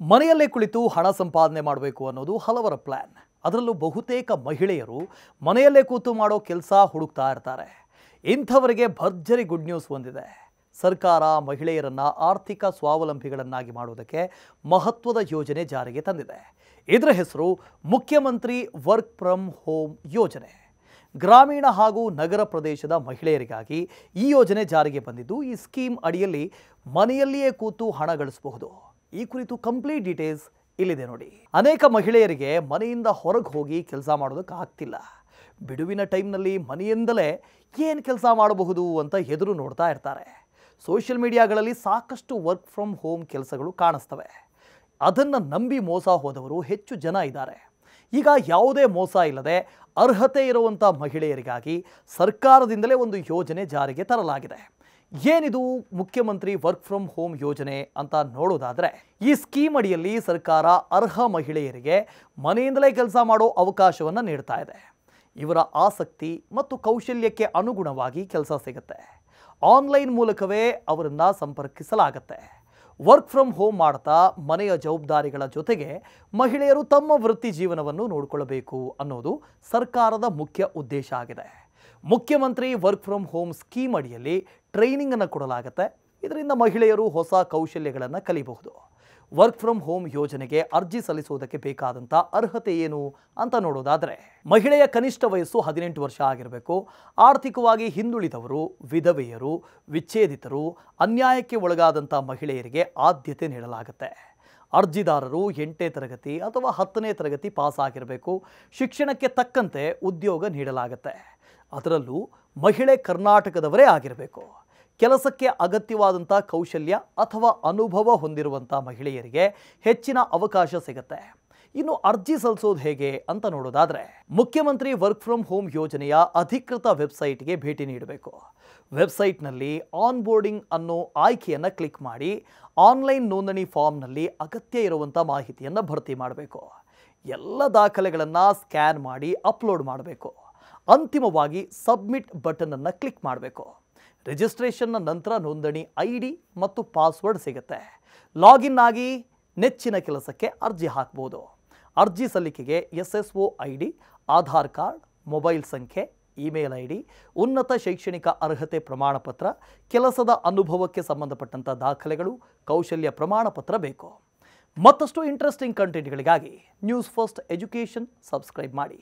ಮನೆಯಲ್ಲೇ ಕುಳಿತು ಹಣ ಸಂಪಾದನೆ ಮಾಡಬೇಕು ಅನ್ನೋದು ಹಲವರ ಪ್ಲಾನ್. ಅದರಲ್ಲೂ ಬಹುತೇಕ ಮಹಿಳೆಯರು ಮನೆಯಲ್ಲೇ ಕೂತು ಮಾಡೋ ಕೆಲಸ ಹುಡುಕ್ತಾ ಇರ್ತಾರೆ. ಇಂಥವರಿಗೆ ಭರ್ಜರಿ ಗುಡ್ ನ್ಯೂಸ್ ಹೊಂದಿದೆ. ಸರ್ಕಾರ ಮಹಿಳೆಯರನ್ನ ಆರ್ಥಿಕ ಸ್ವಾವಲಂಬಿಗಳನ್ನಾಗಿ ಮಾಡುವುದಕ್ಕೆ ಮಹತ್ವದ ಯೋಜನೆ ಜಾರಿಗೆ ತಂದಿದೆ. ಇದರ ಹೆಸರು ಮುಖ್ಯಮಂತ್ರಿ ವರ್ಕ್ ಫ್ರಮ್ ಹೋಮ್ ಯೋಜನೆ. ಗ್ರಾಮೀಣ ಹಾಗೂ ನಗರ ಪ್ರದೇಶದ ಮಹಿಳೆಯರಿಗಾಗಿ ಈ ಯೋಜನೆ ಜಾರಿಗೆ ಬಂದಿದ್ದು, ಈ ಸ್ಕೀಮ್ ಅಡಿಯಲ್ಲಿ ಮನೆಯಲ್ಲಿಯೇ ಕೂತು ಹಣ ಗಳಿಸಬಹುದು. ಈ ಕುರಿತು ಕಂಪ್ಲೀಟ್ ಡೀಟೇಲ್ಸ್ ಇಲ್ಲಿದೆ ನೋಡಿ. ಅನೇಕ ಮಹಿಳೆಯರಿಗೆ ಮನೆಯಿಂದ ಹೊರಗೆ ಹೋಗಿ ಕೆಲಸ ಮಾಡೋದಕ್ಕೆ ಆಗ್ತಿಲ್ಲ. ಬಿಡುವಿನ ಟೈಮ್ನಲ್ಲಿ ಮನೆಯಿಂದಲೇ ಏನು ಕೆಲಸ ಮಾಡಬಹುದು ಅಂತ ಎದುರು ನೋಡ್ತಾ ಇರ್ತಾರೆ. ಸೋಷಿಯಲ್ ಮೀಡಿಯಾಗಳಲ್ಲಿ ಸಾಕಷ್ಟು ವರ್ಕ್ ಫ್ರಮ್ ಹೋಮ್ ಕೆಲಸಗಳು ಕಾಣಿಸ್ತವೆ. ಅದನ್ನು ನಂಬಿ ಮೋಸ ಹೋದವರು ಹೆಚ್ಚು ಜನ ಇದ್ದಾರೆ. ಈಗ ಯಾವುದೇ ಮೋಸ ಇಲ್ಲದೆ ಅರ್ಹತೆ ಇರುವಂಥ ಮಹಿಳೆಯರಿಗಾಗಿ ಸರ್ಕಾರದಿಂದಲೇ ಒಂದು ಯೋಜನೆ ಜಾರಿಗೆ ತರಲಾಗಿದೆ. ಏನಿದು ಮುಖ್ಯಮಂತ್ರಿ ವರ್ಕ್ ಫ್ರಮ್ ಹೋಮ್ ಯೋಜನೆ ಅಂತ ನೋಡೋದಾದರೆ, ಈ ಸ್ಕೀಮ್ ಅಡಿಯಲ್ಲಿ ಸರ್ಕಾರ ಅರ್ಹ ಮಹಿಳೆಯರಿಗೆ ಮನೆಯಿಂದಲೇ ಕೆಲಸ ಮಾಡೋ ಅವಕಾಶವನ್ನು ನೀಡ್ತಾ ಇದೆ. ಇವರ ಆಸಕ್ತಿ ಮತ್ತು ಕೌಶಲ್ಯಕ್ಕೆ ಅನುಗುಣವಾಗಿ ಕೆಲಸ ಸಿಗುತ್ತೆ. ಆನ್ಲೈನ್ ಮೂಲಕವೇ ಅವರನ್ನು ಸಂಪರ್ಕಿಸಲಾಗುತ್ತೆ. ವರ್ಕ್ ಫ್ರಮ್ ಹೋಮ್ ಮಾಡ್ತಾ ಮನೆಯ ಜವಾಬ್ದಾರಿಗಳ ಜೊತೆಗೆ ಮಹಿಳೆಯರು ತಮ್ಮ ವೃತ್ತಿ ಜೀವನವನ್ನು ನೋಡಿಕೊಳ್ಳಬೇಕು ಅನ್ನೋದು ಸರ್ಕಾರದ ಮುಖ್ಯ ಉದ್ದೇಶ ಆಗಿದೆ. ಮುಖ್ಯಮಂತ್ರಿ ವರ್ಕ್ ಫ್ರಮ್ ಹೋಮ್ ಸ್ಕೀಮ್ ಅಡಿಯಲ್ಲಿ ಟ್ರೈನಿಂಗ್ ಅನ್ನು ಕೊಡಲಾಗುತ್ತೆ. ಇದರಿಂದ ಮಹಿಳೆಯರು ಹೊಸ ಕೌಶಲ್ಯಗಳನ್ನು ಕಲಿಯಬಹುದು. ವರ್ಕ್ ಫ್ರಮ್ ಹೋಮ್ ಯೋಜನೆಗೆ ಅರ್ಜಿ ಸಲ್ಲಿಸುವುದಕ್ಕೆ ಬೇಕಾದಂಥ ಅರ್ಹತೆ ಏನು ಅಂತ ನೋಡೋದಾದರೆ, ಮಹಿಳೆಯ ಕನಿಷ್ಠ ವಯಸ್ಸು 18 ವರ್ಷ ಆಗಿರಬೇಕು. ಆರ್ಥಿಕವಾಗಿ ಹಿಂದುಳಿದವರು, ವಿಧವೆಯರು, ವಿಚ್ಛೇದಿತರು, ಅನ್ಯಾಯಕ್ಕೆ ಒಳಗಾದಂಥ ಮಹಿಳೆಯರಿಗೆ ಆದ್ಯತೆ ನೀಡಲಾಗುತ್ತೆ. ಅರ್ಜಿದಾರರು 8ನೇ ತರಗತಿ ಅಥವಾ 10ನೇ ತರಗತಿ ಪಾಸ್ ಆಗಿರಬೇಕು. ಶಿಕ್ಷಣಕ್ಕೆ ತಕ್ಕಂತೆ ಉದ್ಯೋಗ ನೀಡಲಾಗುತ್ತೆ. ಅದರಲ್ಲೂ ಮಹಿಳೆ ಕರ್ನಾಟಕದವರೇ ಆಗಿರಬೇಕು. ಕೆಲಸಕ್ಕೆ ಅಗತ್ಯವಾದಂಥ ಕೌಶಲ್ಯ ಅಥವಾ ಅನುಭವ ಹೊಂದಿರುವಂಥ ಮಹಿಳೆಯರಿಗೆ ಹೆಚ್ಚಿನ ಅವಕಾಶ ಸಿಗುತ್ತೆ. ಇನ್ನು ಅರ್ಜಿ ಸಲ್ಲಿಸೋದು ಹೇಗೆ ಅಂತ ನೋಡೋದಾದರೆ, ಮುಖ್ಯಮಂತ್ರಿ ವರ್ಕ್ ಫ್ರಮ್ ಹೋಮ್ ಯೋಜನೆಯ ಅಧಿಕೃತ ವೆಬ್ಸೈಟ್ಗೆ ಭೇಟಿ ನೀಡಬೇಕು. ವೆಬ್ಸೈಟ್ನಲ್ಲಿ ಆನ್ ಬೋರ್ಡಿಂಗ್ ಅನ್ನೋ ಆಯ್ಕೆಯನ್ನು ಕ್ಲಿಕ್ ಮಾಡಿ ಆನ್ಲೈನ್ ನೋಂದಣಿ ಫಾರ್ಮ್ನಲ್ಲಿ ಅಗತ್ಯ ಇರುವಂಥ ಮಾಹಿತಿಯನ್ನು ಭರ್ತಿ ಮಾಡಬೇಕು. ಎಲ್ಲ ದಾಖಲೆಗಳನ್ನು ಸ್ಕ್ಯಾನ್ ಮಾಡಿ ಅಪ್ಲೋಡ್ ಮಾಡಬೇಕು. ಅಂತಿಮವಾಗಿ ಸಬ್ಮಿಟ್ ಬಟನನ್ನು ಕ್ಲಿಕ್ ಮಾಡಬೇಕು. ರಿಜಿಸ್ಟ್ರೇಷನ್ನ ನಂತರ ನೋಂದಣಿ ID ಮತ್ತು ಪಾಸ್ವರ್ಡ್ ಸಿಗುತ್ತೆ. ಲಾಗಿನ್ ಆಗಿ ನೆಚ್ಚಿನ ಕೆಲಸಕ್ಕೆ ಅರ್ಜಿ ಹಾಕ್ಬೋದು. ಅರ್ಜಿ ಸಲ್ಲಿಕೆಗೆ SSO ID, Aadhaar card, mobile ಸಂಖ್ಯೆ, ಇಮೇಲ್ ID, ಉನ್ನತ ಶೈಕ್ಷಣಿಕ ಅರ್ಹತೆ ಪ್ರಮಾಣಪತ್ರ, ಕೆಲಸದ ಅನುಭವಕ್ಕೆ ಸಂಬಂಧಪಟ್ಟಂಥ ದಾಖಲೆಗಳು, ಕೌಶಲ್ಯ ಪ್ರಮಾಣಪತ್ರ ಬೇಕು. ಮತ್ತಷ್ಟು ಇಂಟ್ರೆಸ್ಟಿಂಗ್ ಕಂಟೆಂಟ್ಗಳಿಗಾಗಿ ನ್ಯೂಸ್ ಫಸ್ಟ್ ಎಜುಕೇಷನ್ ಸಬ್ಸ್ಕ್ರೈಬ್ ಮಾಡಿ.